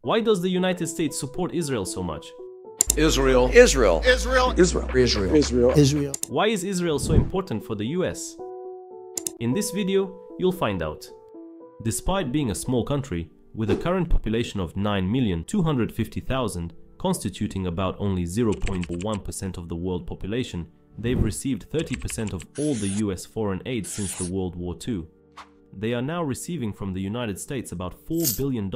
Why does the United States support Israel so much? Israel. Why is Israel so important for the US? In this video, you'll find out. Despite being a small country, with a current population of 9,250,000, constituting about only 0.1% of the world population, they've received 30% of all the US foreign aid since the World War II. They are now receiving from the United States about $4 billion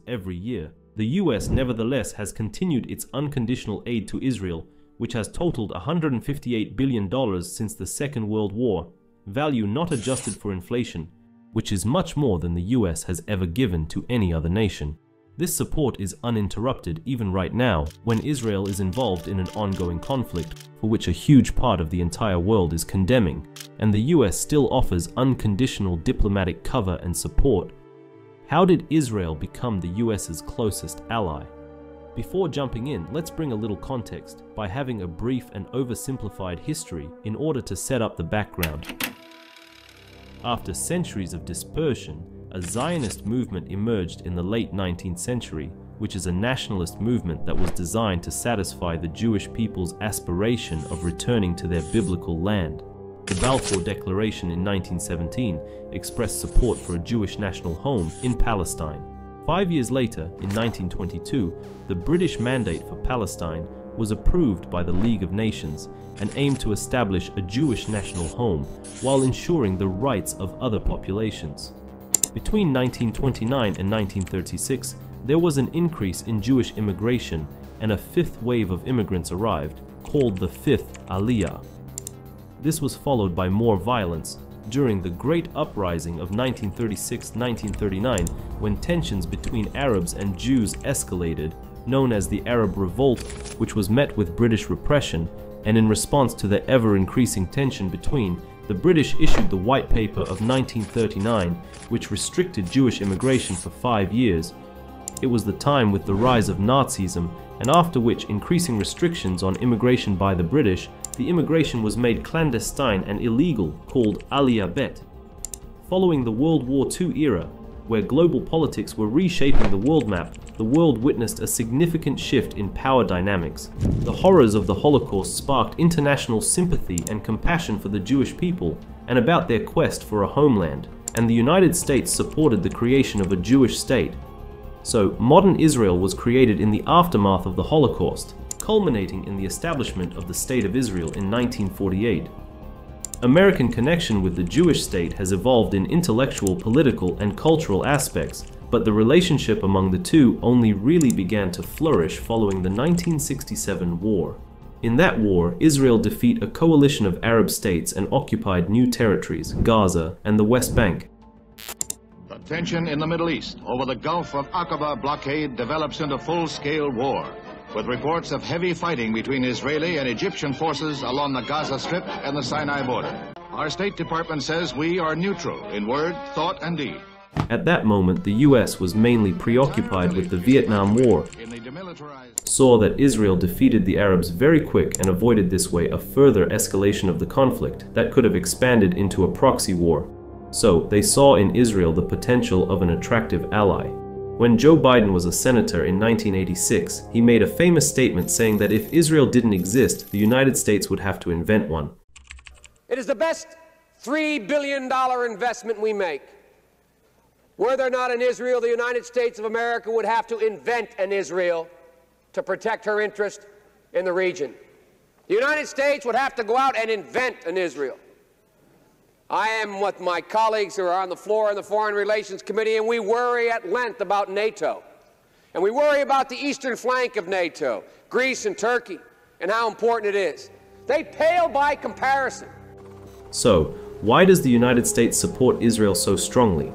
every year. The US nevertheless has continued its unconditional aid to Israel, which has totaled $158 billion since the Second World War, value not adjusted for inflation, which is much more than the US has ever given to any other nation. This support is uninterrupted even right now, when Israel is involved in an ongoing conflict for which a huge part of the entire world is condemning, and the US still offers unconditional diplomatic cover and support. How did Israel become the US's closest ally? Before jumping in, let's bring a little context by having a brief and oversimplified history in order to set up the background. After centuries of dispersion, a Zionist movement emerged in the late 19th century, which is a nationalist movement that was designed to satisfy the Jewish people's aspiration of returning to their biblical land. The Balfour Declaration in 1917 expressed support for a Jewish national home in Palestine. 5 years later, in 1922, the British mandate for Palestine was approved by the League of Nations and aimed to establish a Jewish national home while ensuring the rights of other populations. Between 1929 and 1936, there was an increase in Jewish immigration, and a fifth wave of immigrants arrived, called the Fifth Aliyah. This was followed by more violence during the Great Uprising of 1936-1939, when tensions between Arabs and Jews escalated, known as the Arab Revolt, which was met with British repression, and in response to the ever-increasing tension between, the British issued the White Paper of 1939, which restricted Jewish immigration for 5 years. It was the time with the rise of Nazism, and after which increasing restrictions on immigration by the British, the immigration was made clandestine and illegal, called Aliyah Bet. Following the World War II era, where global politics were reshaping the world map, the world witnessed a significant shift in power dynamics. The horrors of the Holocaust sparked international sympathy and compassion for the Jewish people and about their quest for a homeland, and the United States supported the creation of a Jewish state. So, modern Israel was created in the aftermath of the Holocaust, culminating in the establishment of the State of Israel in 1948. American connection with the Jewish state has evolved in intellectual, political, and cultural aspects, but the relationship among the two only really began to flourish following the 1967 war. In that war, Israel defeated a coalition of Arab states and occupied new territories, Gaza and the West Bank. The tension in the Middle East over the Gulf of Aqaba blockade develops into full-scale war, with reports of heavy fighting between Israeli and Egyptian forces along the Gaza Strip and the Sinai border. Our State Department says we are neutral in word, thought, and deed. At that moment, the US was mainly preoccupied with the Vietnam War, saw that Israel defeated the Arabs very quick and avoided this way a further escalation of the conflict that could have expanded into a proxy war. So, they saw in Israel the potential of an attractive ally. When Joe Biden was a senator in 1986, he made a famous statement saying that if Israel didn't exist, the United States would have to invent one. It is the best $3 billion investment we make. Were there not an Israel, the United States of America would have to invent an Israel to protect her interest in the region. The United States would have to go out and invent an Israel. I am with my colleagues who are on the floor in the Foreign Relations Committee, and we worry at length about NATO. And we worry about the eastern flank of NATO, Greece and Turkey, and how important it is. They pale by comparison. So, why does the United States support Israel so strongly?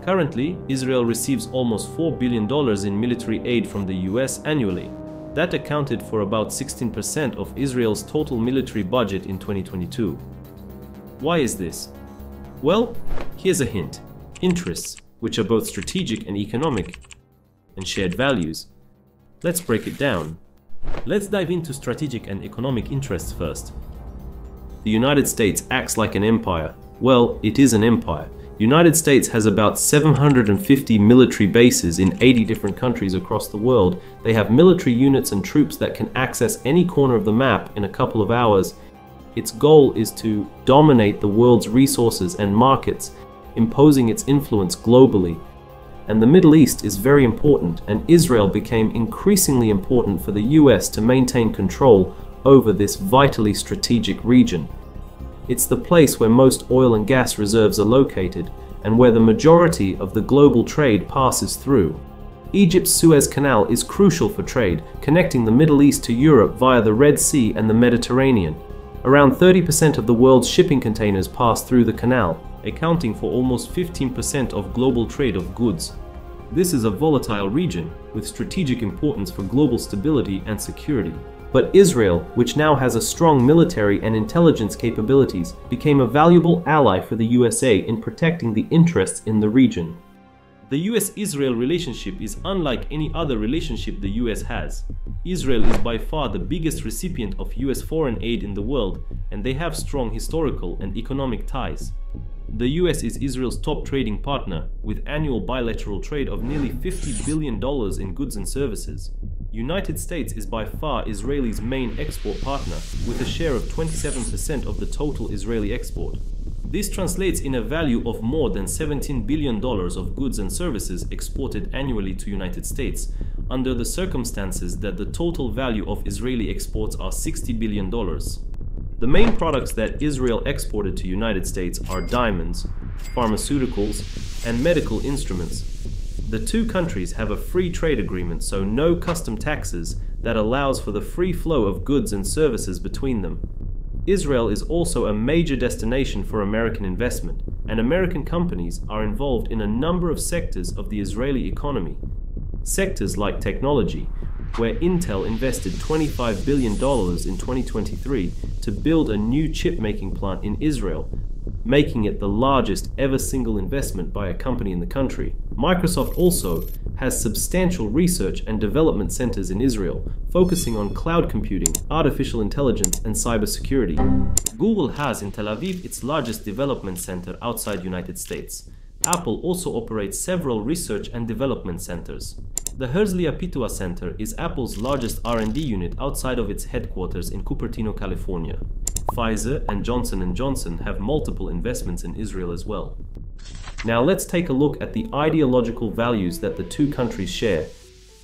Currently, Israel receives almost $4 billion in military aid from the US annually. That accounted for about 16% of Israel's total military budget in 2022. Why is this? Well, here's a hint. Interests, which are both strategic and economic, and shared values. Let's break it down. Let's dive into strategic and economic interests first. The United States acts like an empire. Well, it is an empire. United States has about 750 military bases in 80 different countries across the world. They have military units and troops that can access any corner of the map in a couple of hours. Its goal is to dominate the world's resources and markets, imposing its influence globally. And the Middle East is very important, and Israel became increasingly important for the US to maintain control over this vitally strategic region. It's the place where most oil and gas reserves are located, and where the majority of the global trade passes through. Egypt's Suez Canal is crucial for trade, connecting the Middle East to Europe via the Red Sea and the Mediterranean. Around 30% of the world's shipping containers pass through the canal, accounting for almost 15% of global trade of goods. This is a volatile region with strategic importance for global stability and security. But Israel, which now has a strong military and intelligence capabilities, became a valuable ally for the USA in protecting the interests in the region. The US-Israel relationship is unlike any other relationship the US has. Israel is by far the biggest recipient of US foreign aid in the world, and they have strong historical and economic ties. The US is Israel's top trading partner, with annual bilateral trade of nearly $50 billion in goods and services. United States is by far Israel's main export partner, with a share of 27% of the total Israeli export. This translates in a value of more than $17 billion of goods and services exported annually to United States, under the circumstances that the total value of Israeli exports are $60 billion. The main products that Israel exported to United States are diamonds, pharmaceuticals, and medical instruments. The two countries have a free trade agreement, so no custom taxes, that allows for the free flow of goods and services between them. Israel is also a major destination for American investment, and American companies are involved in a number of sectors of the Israeli economy. Sectors like technology, where Intel invested $25 billion in 2023 to build a new chip-making plant in Israel, making it the largest ever single investment by a company in the country. Microsoft also has substantial research and development centers in Israel, focusing on cloud computing, artificial intelligence, and cybersecurity. Google has in Tel Aviv its largest development center outside United States. Apple also operates several research and development centers. The Herzliya Pitua Center is Apple's largest R&D unit outside of its headquarters in Cupertino, California. Pfizer and Johnson & Johnson have multiple investments in Israel as well. Now let's take a look at the ideological values that the two countries share.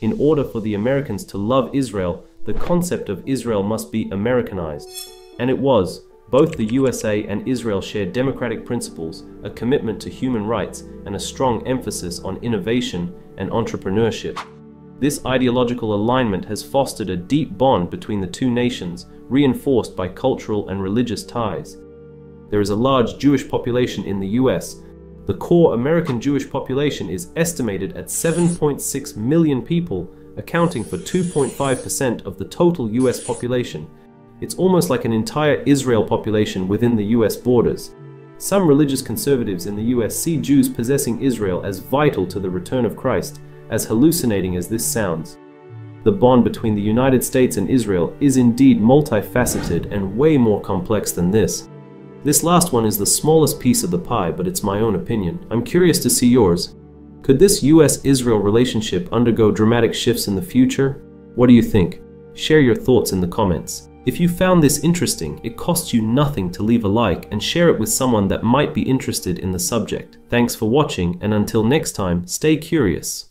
In order for the Americans to love Israel, the concept of Israel must be Americanized. And it was. Both the USA and Israel share democratic principles, a commitment to human rights, and a strong emphasis on innovation and entrepreneurship. This ideological alignment has fostered a deep bond between the two nations, reinforced by cultural and religious ties. There is a large Jewish population in the US. The core American Jewish population is estimated at 7.6 million people, accounting for 2.5% of the total US population. It's almost like an entire Israel population within the US borders. Some religious conservatives in the US see Jews possessing Israel as vital to the return of Christ, as hallucinating as this sounds. The bond between the United States and Israel is indeed multifaceted and way more complex than this. This last one is the smallest piece of the pie, but it's my own opinion. I'm curious to see yours. Could this US-Israel relationship undergo dramatic shifts in the future? What do you think? Share your thoughts in the comments. If you found this interesting, it costs you nothing to leave a like and share it with someone that might be interested in the subject. Thanks for watching, and until next time, stay curious.